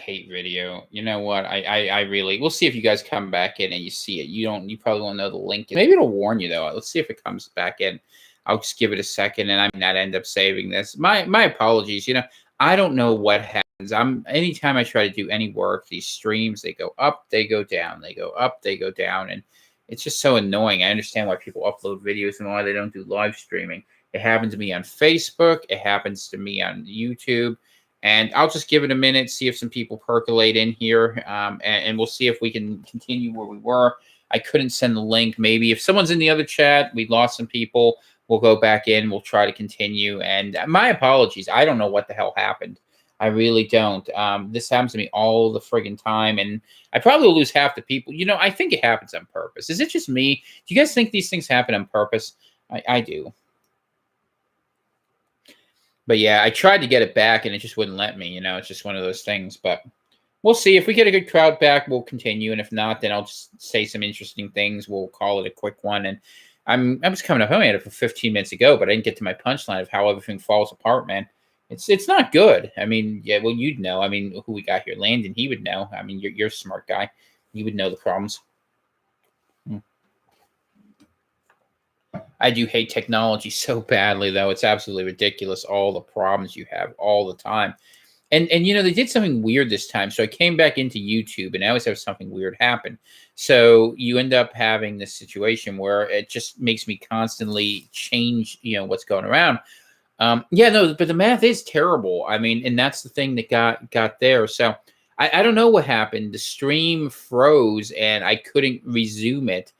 hate video. You know what? I really. We'll see if you guys come back in and you see it. You probably won't know the link. Maybe it'll warn you though. Let's see if it comes back in. I'll just give it a second, and I may not end up saving this. My apologies. I don't know what happens. Anytime I try to do any work, these streams, they go up, they go down, they go up, they go down, and it's just so annoying. I understand why people upload videos and why they don't do live streaming. It happened to me on Facebook. It happens to me on YouTube. And I'll just give it a minute, see if some people percolate in here, and we'll see if we can continue where we were. I couldn't send the link. Maybe if someone's in the other chat, we lost some people. We'll go back in. We'll try to continue. And my apologies. I don't know what the hell happened. I really don't. This happens to me all the friggin' time, and I probably will lose half the people. I think it happens on purpose. Is it just me? Do you guys think these things happen on purpose? I do. But yeah, I tried to get it back, and it just wouldn't let me. It's just one of those things. But we'll see. If we get a good crowd back, we'll continue. And if not, then I'll just say some interesting things. We'll call it a quick one. And I was coming up. I had it for 15 minutes ago, but I didn't get to my punchline of how everything falls apart, man. It's not good. I mean, yeah, well, you'd know. I mean, who we got here? Landon, he would know. I mean, you're a smart guy. You would know the problems. I do hate technology so badly, though. It's absolutely ridiculous, all the problems you have all the time. And they did something weird this time. So I came back into YouTube, and I always have something weird happen. So you end up having this situation where it just makes me constantly change, what's going around. But the math is terrible. I mean, and that's the thing that got there. So I don't know what happened. The stream froze, and I couldn't resume it.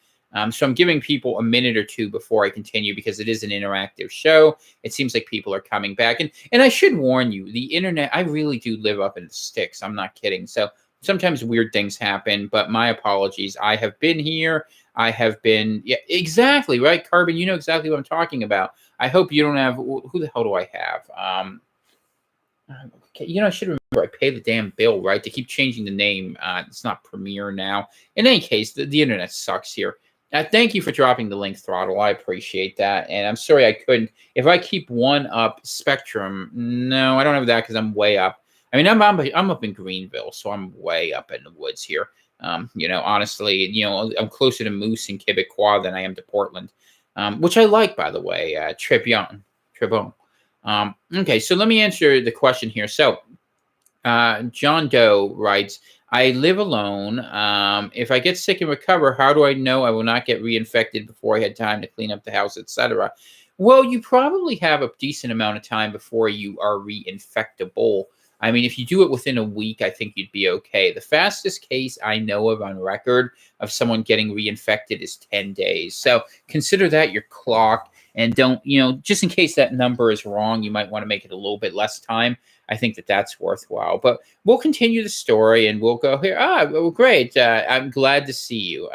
So I'm giving people a minute or two before I continue because it is an interactive show. It seems like people are coming back. And I should warn you, the internet, I really do live up in the sticks. I'm not kidding. So sometimes weird things happen, but my apologies. I have been here. I have been, yeah, exactly, right, Carbon? You know exactly what I'm talking about. I hope you don't have, who the hell do I have? Okay, I should remember I pay the damn bill, right? They keep changing the name. It's not Premiere now. In any case, the internet sucks here. Thank you for dropping the link, Throttle. I appreciate that. And I'm sorry I couldn't. If I keep one up, Spectrum, no, I don't have that because I'm way up. I mean, I'm up in Greenville, so I'm way up in the woods here. Honestly, I'm closer to Moose and Quebecois than I am to Portland, which I like, by the way. Trebon. Okay, so let me answer the question here. So, John Doe writes, I live alone. If I get sick and recover, how do I know I will not get reinfected before I had time to clean up the house, etc.? Well, you probably have a decent amount of time before you are reinfectable. I mean, if you do it within a week, I think you'd be okay. The fastest case I know of on record of someone getting reinfected is 10 days. So consider that your clock, and don't, just in case that number is wrong, you might want to make it a little bit less time. I think that's worthwhile. But we'll continue the story, and we'll go here. Well, great. I'm glad to see you.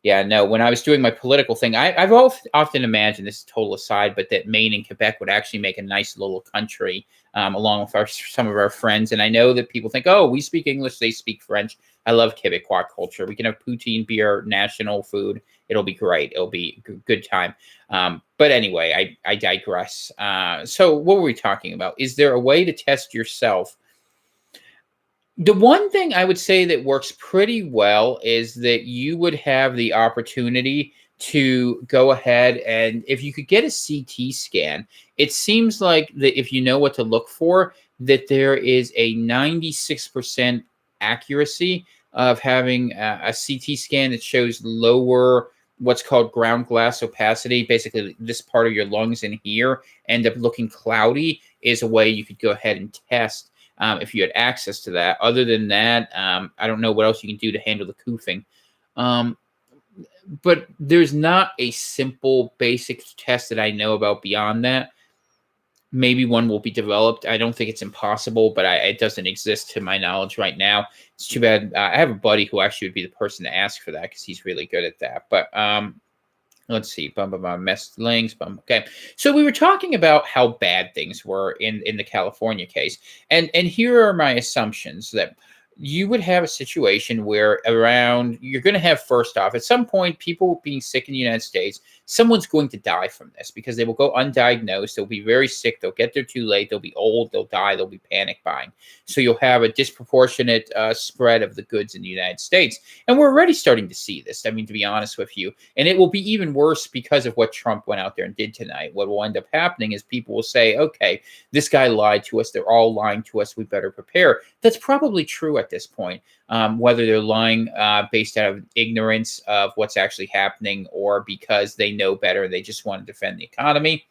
When I was doing my political thing, I've often imagined, this is total aside, but that Maine and Quebec would actually make a nice little country along with some of our friends. And I know that people think, oh, we speak English, they speak French. I love Quebecois culture. We can have poutine, beer, national food. It'll be great. It'll be a good time. But anyway, I digress. So what were we talking about? Is there a way to test yourself? The one thing I would say that works pretty well is that you would have the opportunity to go ahead, and if you could get a CT scan, it seems like that if you know what to look for, that there is a 96% accuracy of having a CT scan that shows lower what's called ground glass opacity. Basically, this part of your lungs in here end up looking cloudy is a way you could go ahead and test if you had access to that. Other than that, I don't know what else you can do to handle the koofing. But there's not a simple basic test that I know about beyond that. Maybe one will be developed. I don't think it's impossible, but it doesn't exist to my knowledge right now. It's too bad. I have a buddy who actually would be the person to ask for that because he's really good at that. But let's see. Messed links. Okay. So we were talking about how bad things were in the California case. And here are my assumptions that you would have a situation where you're going to have, first off, at some point, people being sick in the United States, someone's going to die from this because they will go undiagnosed. They'll be very sick. They'll get there too late. They'll be old. They'll die. They'll be panic buying. So you'll have a disproportionate spread of the goods in the United States. And we're already starting to see this. I mean, to be honest with you, and it will be even worse because of what Trump went out there and did tonight. What will end up happening is people will say, okay, this guy lied to us. They're all lying to us. We better prepare. That's probably true at this point. Whether they're lying based out of ignorance of what's actually happening or because they know better, they just want to defend the economy.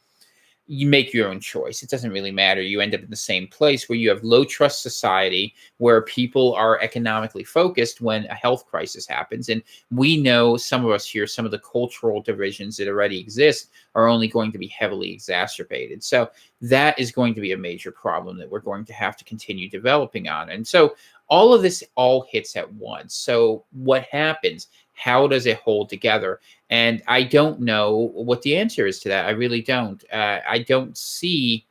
You make your own choice. It doesn't really matter. You end up in the same place where you have low trust society where people are economically focused when a health crisis happens. And we know, some of us here, some of the cultural divisions that already exist are only going to be heavily exacerbated. So that is going to be a major problem that we're going to have to continue developing on. And so all of this all hits at once. So what happens? How does it hold together? And I don't know what the answer is to that. I really don't. I don't see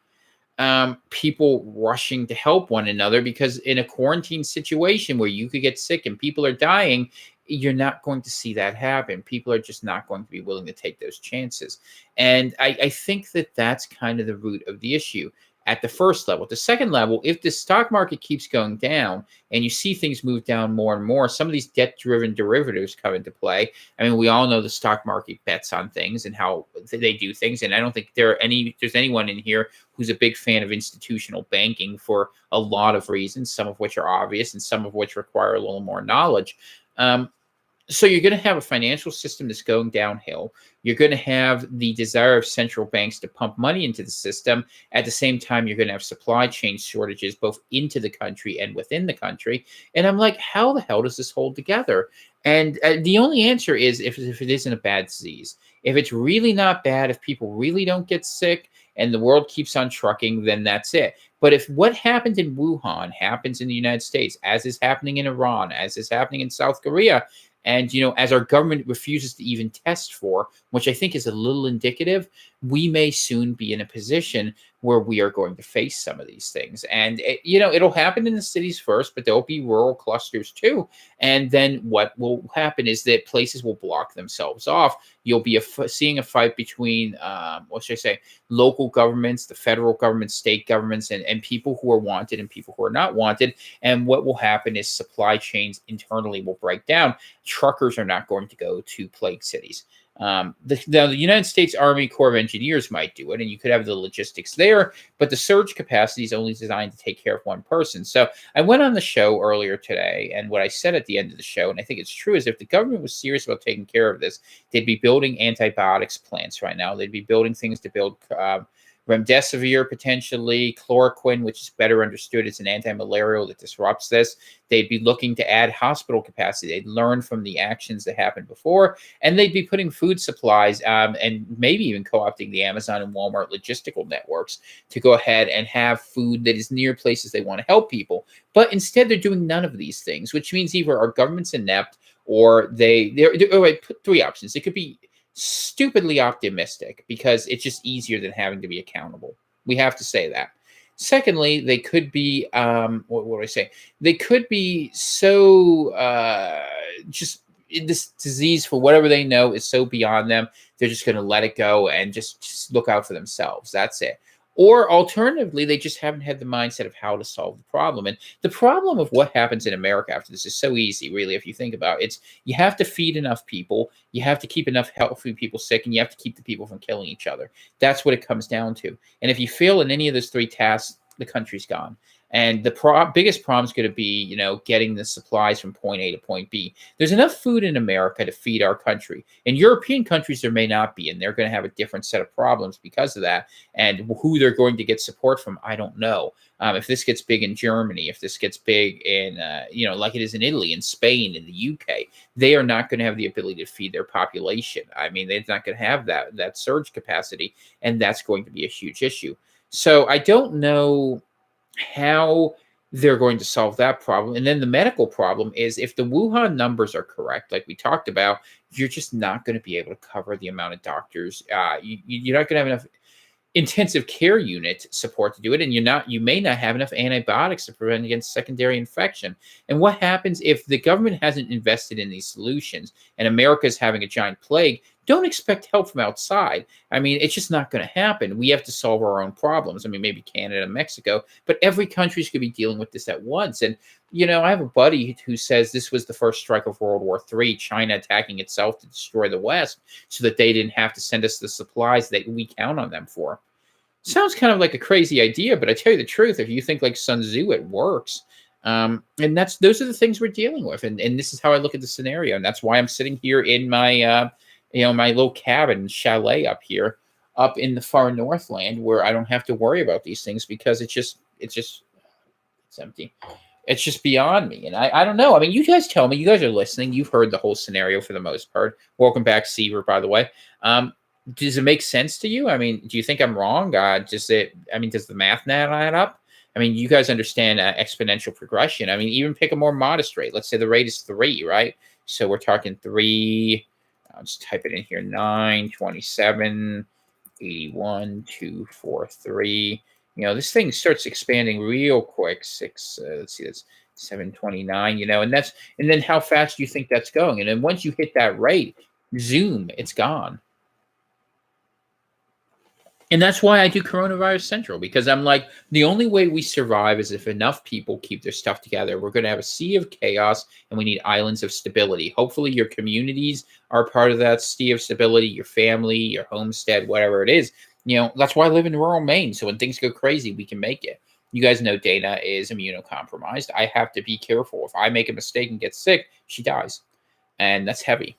people rushing to help one another, because in a quarantine situation where you could get sick and people are dying, you're not going to see that happen. People are just not going to be willing to take those chances. And I think that that's kind of the root of the issue at the first level. At the second level, if the stock market keeps going down and you see things move down more and more, some of these debt-driven derivatives come into play. I mean, we all know the stock market bets on things and how they do things. And I don't think there's anyone in here who's a big fan of institutional banking for a lot of reasons, some of which are obvious and some of which require a little more knowledge. So you're going to have a financial system that's going downhill. You're going to have the desire of central banks to pump money into the system. At the same time, you're going to have supply chain shortages both into the country and within the country. And I'm like, how the hell does this hold together? And the only answer is if it isn't a bad disease. If it's really not bad, if people really don't get sick and the world keeps on trucking, then that's it. But if what happened in Wuhan happens in the United States, as is happening in Iran, as is happening in South Korea, and, as our government refuses to even test for, which I think is a little indicative, we may soon be in a position where we are going to face some of these things. And, it'll happen in the cities first, but there'll be rural clusters too. And then what will happen is that places will block themselves off. You'll be seeing a fight between, local governments, the federal government, state governments, and people who are wanted and people who are not wanted. And what will happen is supply chains internally will break down. Truckers are not going to go to plague cities. The United States Army Corps of Engineers might do it, and you could have the logistics there, but the surge capacity is only designed to take care of one person. So I went on the show earlier today, and what I said at the end of the show, and I think it's true, is if the government was serious about taking care of this, they'd be building antibiotics plants right now. They'd be building things to build remdesivir, potentially chloroquine, which is better understood as an anti-malarial that disrupts this. They'd be looking to add hospital capacity. They'd learn from the actions that happened before, and they'd be putting food supplies and maybe even co-opting the Amazon and Walmart logistical networks to go ahead and have food that is near places they want to help people. But instead, they're doing none of these things, which means either our government's inept or put three options. It could be stupidly optimistic because it's just easier than having to be accountable. We have to say that. Secondly, they could be, what do I say? They could be so just this disease, for whatever they know, is so beyond them, they're just going to let it go and just look out for themselves. That's it. Or alternatively, they just haven't had the mindset of how to solve the problem. And the problem of what happens in America after this is so easy, really, if you think about it. It's you have to feed enough people, you have to keep enough healthy people sick, and you have to keep the people from killing each other. That's what it comes down to. And if you fail in any of those three tasks, the country's gone. And the biggest problem is going to be, getting the supplies from point A to point B. There's enough food in America to feed our country. In European countries, there may not be, and they're going to have a different set of problems because of that. And who they're going to get support from, I don't know. If this gets big in Germany, if this gets big in, like it is in Italy, in Spain, in the UK, they are not going to have the ability to feed their population. I mean, they're not going to have that surge capacity, and that's going to be a huge issue. So I don't know how they're going to solve that problem. And then the medical problem is if the Wuhan numbers are correct, like we talked about, you're just not going to be able to cover the amount of doctors. You're not going to have enough. intensive care unit support to do it, and you may not have enough antibiotics to prevent against secondary infection. And what happens if the government hasn't invested in these solutions and America's having a giant plague? Don't expect help from outside. I mean, it's just not going to happen. We have to solve our own problems. I mean, maybe Canada and Mexico, but every country's going to be dealing with this at once. And I have a buddy who says this was the first strike of World War III, China attacking itself to destroy the West so that they didn't have to send us the supplies that we count on them for. Sounds kind of like a crazy idea, but I tell you the truth, if you think like Sun Tzu, it works. And those are the things we're dealing with. And this is how I look at the scenario. And that's why I'm sitting here in my, my little cabin chalet up here, up in the far Northland, where I don't have to worry about these things because it's empty. It's just beyond me. And I don't know. I mean, you guys tell me, you guys are listening. You've heard the whole scenario for the most part. Welcome back, Seaver, by the way. Does it make sense to you? I mean, do you think I'm wrong? Does the math not add up? I mean, you guys understand exponential progression. I mean, even pick a more modest rate. Let's say the rate is 3, right? So we're talking 3. I'll just type it in here. 9, 27, 81, 2, 4, 3. This thing starts expanding real quick. 6, let's see, that's 729, and then how fast do you think that's going? And then once you hit that rate, zoom, it's gone. And that's why I do Coronavirus Central, because I'm like, the only way we survive is if enough people keep their stuff together. We're going to have a sea of chaos, and we need islands of stability. Hopefully your communities are part of that sea of stability, your family, your homestead, whatever it is. That's why I live in rural Maine. So when things go crazy, we can make it. You guys know Dana is immunocompromised. I have to be careful. If I make a mistake and get sick, she dies. And that's heavy.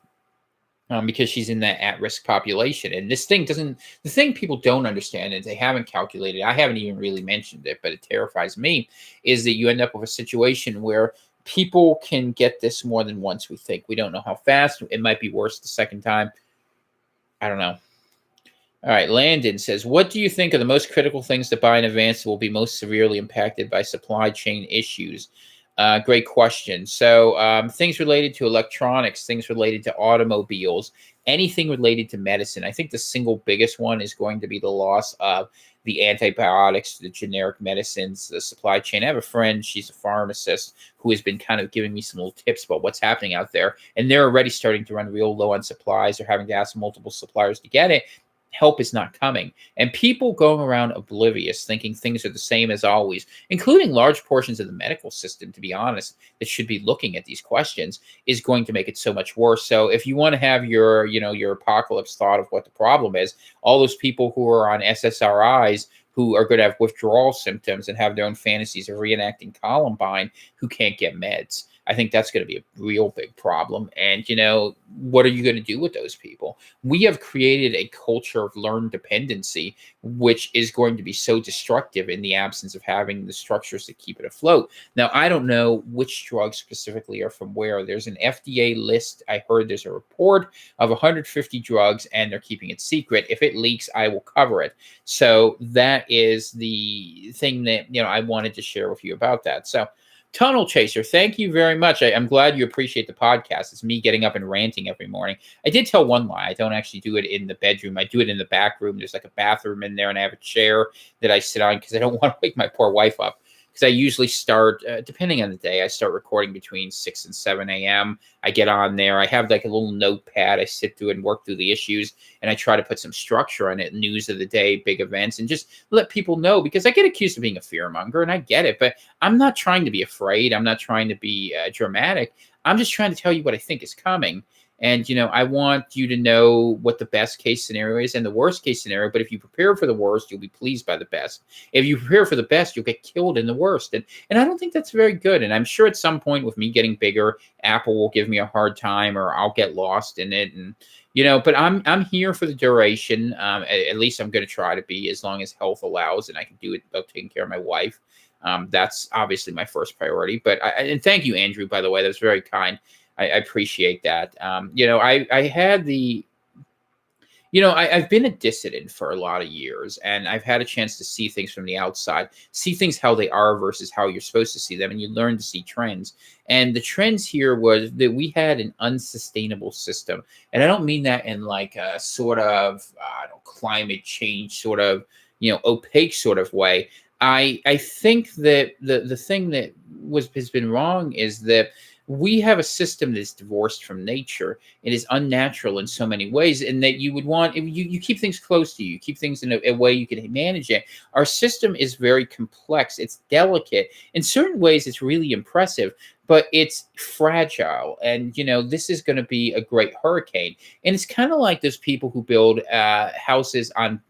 Because she's in that at-risk population. And the thing people don't understand, and they haven't calculated, I haven't even really mentioned it, but it terrifies me, is that you end up with a situation where people can get this more than once we think. We don't know how fast. It might be worse the second time. I don't know. All right, Landon says, what do you think are the most critical things to buy in advance that will be most severely impacted by supply chain issues? Great question. So things related to electronics, things related to automobiles, anything related to medicine. I think the single biggest one is going to be the loss of the antibiotics, the generic medicines, the supply chain. I have a friend, she's a pharmacist, who has been kind of giving me some little tips about what's happening out there. And they're already starting to run real low on supplies. They're having to ask multiple suppliers to get it. Help is not coming. And people going around oblivious, thinking things are the same as always, including large portions of the medical system, to be honest, that should be looking at these questions, is going to make it so much worse. So if you want to have your apocalypse thought of what the problem is, all those people who are on SSRIs who are going to have withdrawal symptoms and have their own fantasies of reenacting Columbine who can't get meds. I think that's going to be a real big problem. And, what are you going to do with those people? We have created a culture of learned dependency, which is going to be so destructive in the absence of having the structures to keep it afloat. Now, I don't know which drugs specifically are from where. There's an FDA list. I heard there's a report of 150 drugs, and they're keeping it secret. If it leaks, I will cover it. So that is the thing that, I wanted to share with you about that. So, Tunnel Chaser, thank you very much. I'm glad you appreciate the podcast. It's me getting up and ranting every morning. I did tell one lie. I don't actually do it in the bedroom. I do it in the back room. There's like a bathroom in there, and I have a chair that I sit on because I don't want to wake my poor wife up. Because I usually start, depending on the day, I start recording between 6 and 7 a.m. I get on there. I have like a little notepad. I sit through and work through the issues, and I try to put some structure on it, news of the day, big events, and just let people know, because I get accused of being a fearmonger, and I get it, but I'm not trying to be afraid. I'm not trying to be dramatic. I'm just trying to tell you what I think is coming. And, I want you to know what the best case scenario is and the worst case scenario. But if you prepare for the worst, you'll be pleased by the best. If you prepare for the best, you'll get killed in the worst. And I don't think that's very good. And I'm sure at some point with me getting bigger, Apple will give me a hard time, or I'll get lost in it. And, but I'm here for the duration. At least I'm going to try to be, as long as health allows and I can do it about taking care of my wife. That's obviously my first priority. But and thank you, Andrew, by the way. That was very kind. I appreciate that. I had the, I've been a dissident for a lot of years, and I've had a chance to see things from the outside, see things how they are versus how you're supposed to see them, and you learn to see trends. And the trends here was that we had an unsustainable system. And I don't mean that in like a sort of climate change sort of opaque sort of way. I think that the thing that has been wrong is that we have a system that's divorced from nature. It is unnatural in so many ways, and that you would want if you keep things close to you, you keep things in a way you can manage it. Our system is very complex. It's delicate. In certain ways, it's really impressive, but it's fragile. And this is going to be a great hurricane. And it's kind of like those people who build houses on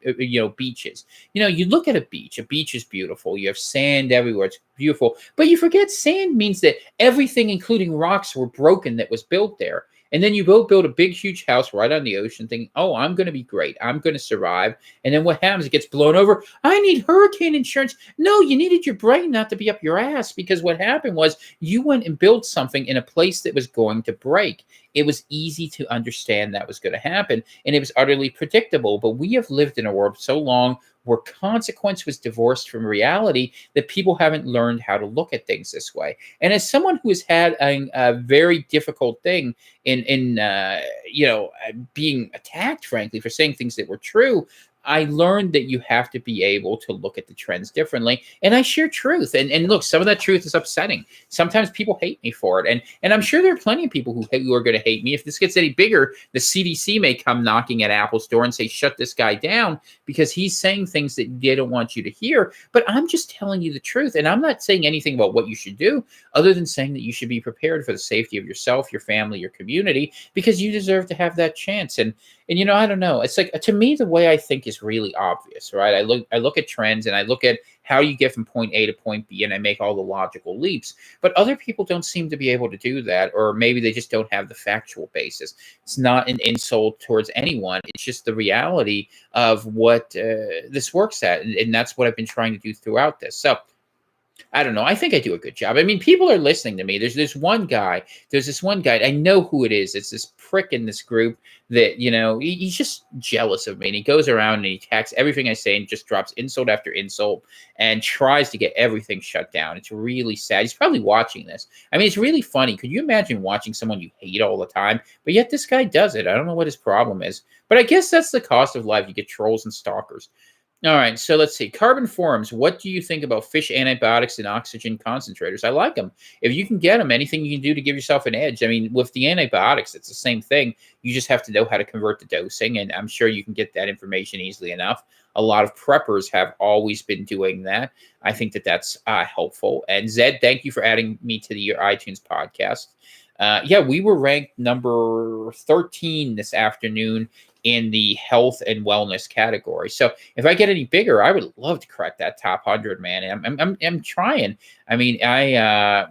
beaches. You look at a beach. A beach is beautiful. You have sand everywhere. It's beautiful. But you forget sand means that everything, including rocks, were broken that was built there. And then you both build a big, huge house right on the ocean, thinking, "Oh, I'm going to be great. I'm going to survive." And then what happens? It gets blown over. I need hurricane insurance. No, you needed your brain not to be up your ass, because what happened was you went and built something in a place that was going to break. It was easy to understand that was going to happen, and it was utterly predictable. But we have lived in a world so long where consequence was divorced from reality that people haven't learned how to look at things this way. And as someone who has had a very difficult thing in being attacked, frankly, for saying things that were true, I learned that you have to be able to look at the trends differently. And I share truth. And look, some of that truth is upsetting. Sometimes people hate me for it. And I'm sure there are plenty of people who are going to hate me. If this gets any bigger, the CDC may come knocking at Apple's door and say, "Shut this guy down," because he's saying things that they don't want you to hear. But I'm just telling you the truth. And I'm not saying anything about what you should do other than saying that you should be prepared for the safety of yourself, your family, your community, because you deserve to have that chance. And I don't know. It's like, to me, the way I think is really obvious, right? I look at trends, and I look at how you get from point A to point B, and I make all the logical leaps. But other people don't seem to be able to do that, or maybe they just don't have the factual basis. It's not an insult towards anyone. It's just the reality of what this works at, and that's what I've been trying to do throughout this. So I don't know. I think I do a good job. I mean, people are listening to me. There's this one guy. There's this one guy. I know who it is. It's this prick in this group that, he's just jealous of me. And he goes around and he attacks everything I say and just drops insult after insult and tries to get everything shut down. It's really sad. He's probably watching this. I mean, it's really funny. Could you imagine watching someone you hate all the time? But yet this guy does it. I don't know what his problem is. But I guess that's the cost of life. You get trolls and stalkers. All right, so let's see. Carbon Forums, what do you think about fish antibiotics and oxygen concentrators? I like them. If you can get them, anything you can do to give yourself an edge. I mean, with the antibiotics, it's the same thing. You just have to know how to convert the dosing, and I'm sure you can get that information easily enough. A lot of preppers have always been doing that. I think that that's helpful. And Zed, thank you for adding me to your iTunes podcast. Yeah, we were ranked number 13 this afternoon in the health and wellness category. So if I get any bigger, I would love to crack that top 100, man. And I'm trying. I mean, the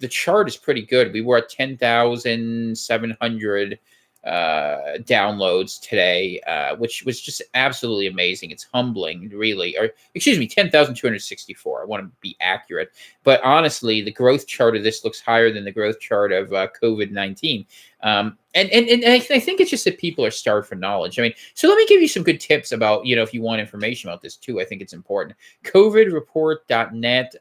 chart is pretty good. We were at 10,700 downloads today, which was just absolutely amazing. It's humbling, really. Or excuse me, 10,264. I want to be accurate. But honestly, the growth chart of this looks higher than the growth chart of COVID-19. And I think it's just that people are starved for knowledge. I mean, so let me give you some good tips about, if you want information about this too. I think it's important. COVIDreport.net,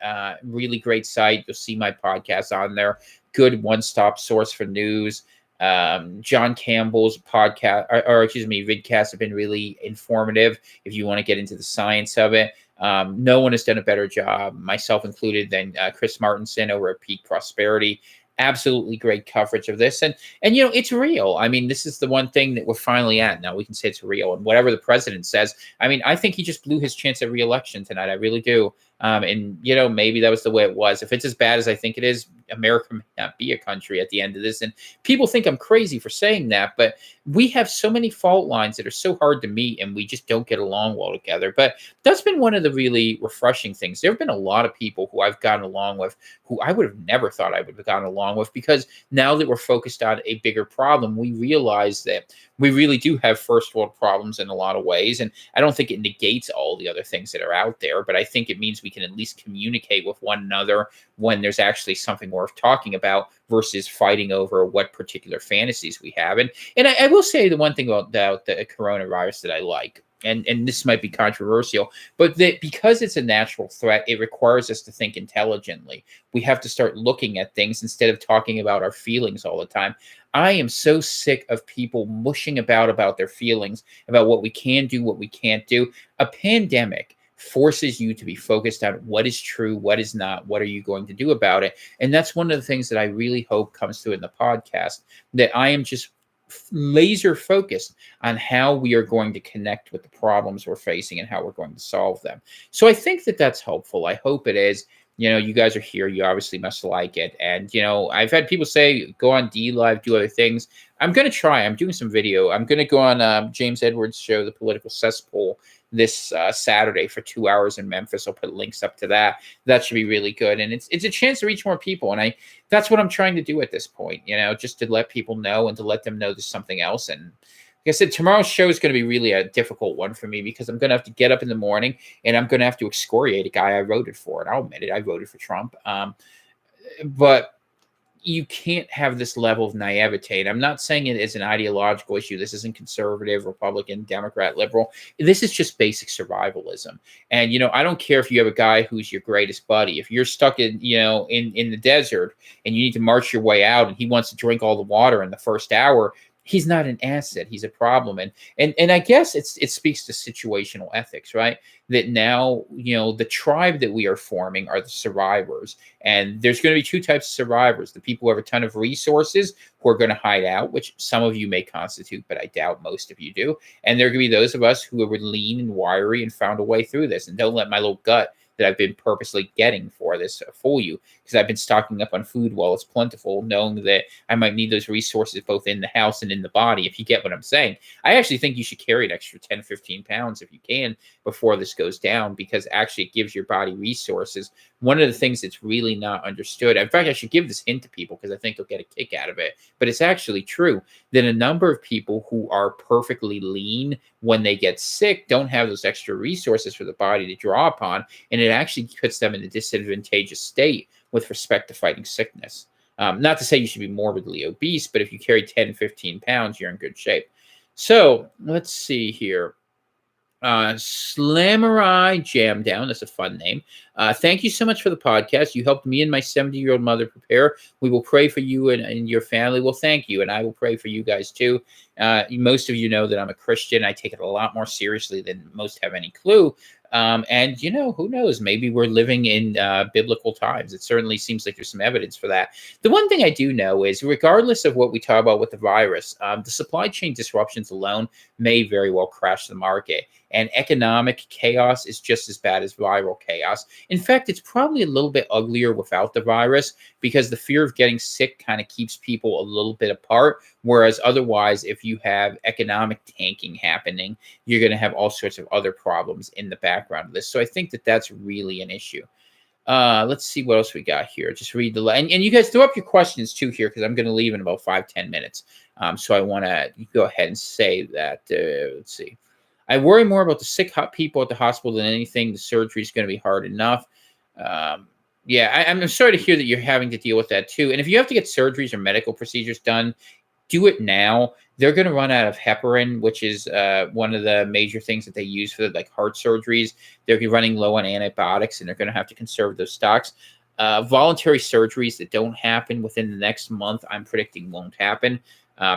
really great site. You'll see my podcast on there. Good one-stop source for news. John Campbell's podcast, or excuse me, vidcasts have been really informative if you want to get into the science of it. No one has done a better job, myself included, than Chris Martinson over at Peak Prosperity. Absolutely great coverage of this. And it's real. I mean, this is the one thing that we're finally at now. We can say it's real. And whatever the president says, I mean, I think he just blew his chance at re-election tonight. I really do. And maybe that was the way it was. If it's as bad as I think it is, America may not be a country at the end of this. And people think I'm crazy for saying that, but we have so many fault lines that are so hard to meet, and we just don't get along well together. But that's been one of the really refreshing things. There have been a lot of people who I've gotten along with who I would have never thought I would have gotten along with, because now that we're focused on a bigger problem, we realize that we really do have first world problems in a lot of ways. And I don't think it negates all the other things that are out there, but I think it means we can at least communicate with one another when there's actually something worth talking about versus fighting over what particular fantasies we have. And I will say the one thing about the coronavirus that I like, and this might be controversial, but that because it's a natural threat, it requires us to think intelligently. We have to start looking at things instead of talking about our feelings all the time. I am so sick of people mushing about their feelings, about what we can do, what we can't do. A pandemic forces you to be focused on what is true, what is not, what are you going to do about it. And that's one of the things that I really hope comes through in the podcast, that I am just laser focused on how we are going to connect with the problems we're facing and how we're going to solve them. So I think that that's helpful. I hope it is. You guys are here. You obviously must like it. And, I've had people say, go on D Live, do other things. I'm going to try. I'm doing some video. I'm going to go on James Edwards' show, The Political Cesspool, this Saturday for 2 hours in Memphis. I'll put links up to that. That should be really good. And it's a chance to reach more people. And that's what I'm trying to do at this point, just to let people know and to let them know there's something else. And like I said, tomorrow's show is going to be really a difficult one for me because I'm going to have to get up in the morning and I'm going to have to excoriate a guy I voted for. And I'll admit it, I voted for Trump. But you can't have this level of naivete. And I'm not saying it is an ideological issue. This isn't conservative, Republican, Democrat, liberal. This is just basic survivalism. And, I don't care if you have a guy who's your greatest buddy. If you're stuck in the desert and you need to march your way out and he wants to drink all the water in the first hour, he's not an asset. He's a problem. And I guess it speaks to situational ethics, right? That now, the tribe that we are forming are the survivors. And there's going to be two types of survivors: the people who have a ton of resources who are going to hide out, which some of you may constitute, but I doubt most of you do. And there are going to be those of us who are lean and wiry and found a way through this. And don't let my little gut that I've been purposely getting for this fool you, because I've been stocking up on food while it's plentiful, knowing that I might need those resources both in the house and in the body, if you get what I'm saying. I actually think you should carry an extra 10, 15 pounds if you can before this goes down, because actually it gives your body resources. One of the things that's really not understood, in fact, I should give this hint to people because I think they'll get a kick out of it, but it's actually true that a number of people who are perfectly lean when they get sick don't have those extra resources for the body to draw upon, and it actually puts them in a disadvantageous state with respect to fighting sickness. Not to say you should be morbidly obese, but if you carry 10, 15 pounds, you're in good shape. So let's see here. Slamerai Jam Down. That's a fun name. Thank you so much for the podcast. You helped me and my 70-year-old mother prepare. We will pray for you and your family. Well, thank you. And I will pray for you guys too. Most of you know that I'm a Christian. I take it a lot more seriously than most have any clue. And, who knows? Maybe we're living in biblical times. It certainly seems like there's some evidence for that. The one thing I do know is, regardless of what we talk about with the virus, the supply chain disruptions alone may very well crash the market. And economic chaos is just as bad as viral chaos. In fact, it's probably a little bit uglier without the virus, because the fear of getting sick kind of keeps people a little bit apart. Whereas otherwise, if you have economic tanking happening, you're going to have all sorts of other problems in the background of this. So I think that that's really an issue. Let's see what else we got here. Just read the and you guys throw up your questions too here, because I'm going to leave in about 5-10 minutes. So I want to go ahead and say that. Let's see. I worry more about the sick hot people at the hospital than anything. The surgery is going to be hard enough. I'm sorry to hear that you're having to deal with that too. And if you have to get surgeries or medical procedures done, do it now. They're going to run out of heparin, which is one of the major things that they use for heart surgeries. They're running low on antibiotics, and they're going to have to conserve those stocks. Voluntary surgeries that don't happen within the next month, I'm predicting won't happen,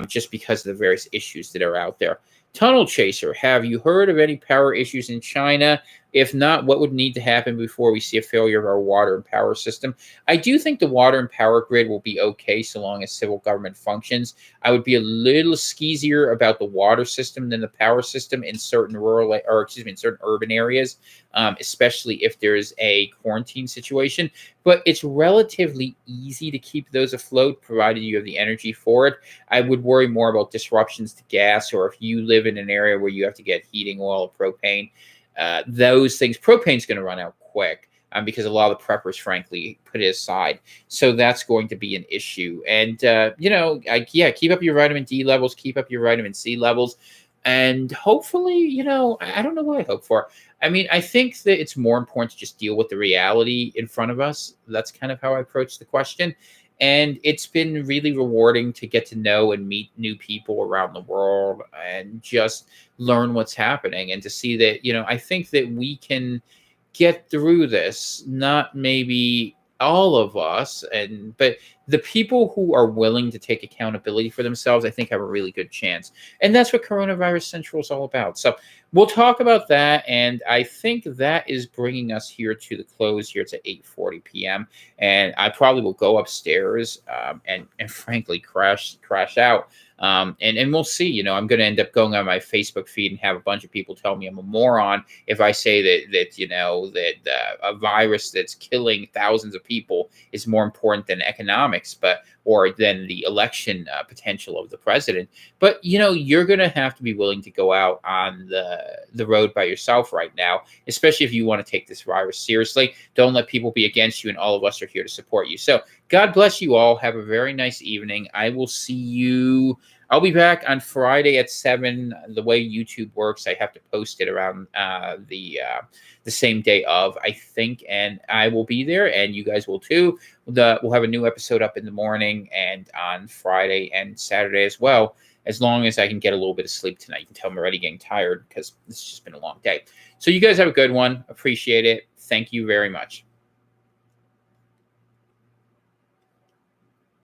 just because of the various issues that are out there. Tunnel Chaser, have you heard of any power issues in China? If not, what would need to happen before we see a failure of our water and power system? I do think the water and power grid will be okay so long as civil government functions. I would be a little skeezier about the water system than the power system in certain in certain urban areas, especially if there's a quarantine situation. But it's relatively easy to keep those afloat, provided you have the energy for it. I would worry more about disruptions to gas, or if you live in an area where you have to get heating oil or propane. Those things, propane's going to run out quick because a lot of the preppers, frankly, put it aside. So that's going to be an issue. And, keep up your vitamin D levels, keep up your vitamin C levels. And hopefully, I don't know what I hope for. I mean, I think that it's more important to just deal with the reality in front of us. That's kind of how I approach the question. And it's been really rewarding to get to know and meet new people around the world and just learn what's happening, and to see that, I think that we can get through this, not maybe all of us, but the people who are willing to take accountability for themselves, I think, have a really good chance. And that's what Coronavirus Central is all about. So we'll talk about that, and I think that is bringing us here to the close. Here it's at 8:40 p.m., and I probably will go upstairs and frankly crash out. And we'll see. I'm going to end up going on my Facebook feed and have a bunch of people tell me I'm a moron if I say that a virus that's killing thousands of people is more important than economics, or than the election potential of the president. But you're going to have to be willing to go out on the road by yourself right now, especially if you want to take this virus seriously. Don't let people be against you, and all of us are here to support you. So God bless you all. Have a very nice evening. I will see you. I'll be back on Friday at 7. The way YouTube works, I have to post it around the same day of, I think, and I will be there, and you guys will too. We'll have a new episode up in the morning and on Friday and Saturday as well, as long as I can get a little bit of sleep tonight. You can tell I'm already getting tired because it's just been a long day. So you guys have a good one. Appreciate it. Thank you very much.